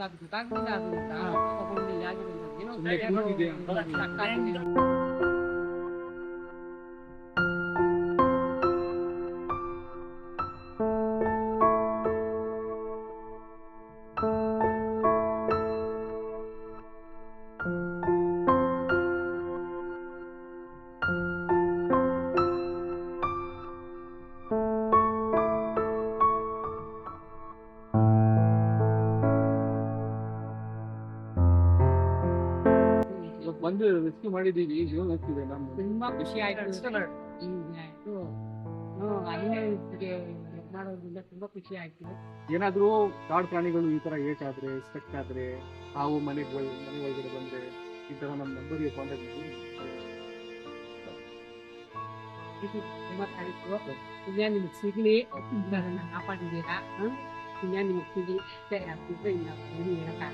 ಅದು ಗೊತ್ತಾಗ್ತಿಲ್ಲ ಅದರಿಂದ ತಗೊಂಡು ಯಾಗಿದೆ ಅಂತ. ಏನೋ ಸುಮ್ನೆ ಕೂತಿದೆ ಅಂತ ಸಾಕಾಗಿದೆ. ಇವತ್ತು ಬಂದು ರೆಸ್ಕ್ಯೂ ಮಾಡಿದ್ದೀವಿ. ಜೀವನ ಹೋಗ್ತಿದೆ ನಮ್ಮ ತುಂಬಾ ಖುಷಿ ಆಯ್ತು. ಆಯ್ತು ಅಲ್ಲಿಗೆ ಮಾಡೋದ್ರಿಂದ ತುಂಬಾ ಖುಷಿ ಆಯ್ತು. ಏನಾದ್ರೂ ಕಾಡು ಪ್ರಾಣಿಗಳು ಈ ತರ ಏಟಾದ್ರೆ ಸ್ಟಕ್ ಆದ್ರೆ ಹಾವು ಮನೆ ಒಳಗಡೆ ಬಂದ್ರೆ ಈ ತರ ನಮ್ಮ ನಂಬರ್ಗೆ ಕಾಂಟ್ಯಾಕ್ಟ್ ಮಾಡಿ. ತುಂಬಾ ಥ್ಯಾಂಕ್ಸು. ಪುಣ್ಯ ನಿಮ್ಗೆ ಸಿಗ್ಲಿ, ನನ್ನ ಕಾಪಾಡಿದ್ದೀರಾ. ಪುಣ್ಯ ನಿಮ್ಗೆ ಸಿಗ್ಲಿ. ಅಷ್ಟೇ ಆಗ್ತಿದ್ರೆ ಇಲ್ಲ ಏನು ಹೇಳಕ್ಕಾಗಲ್ಲ.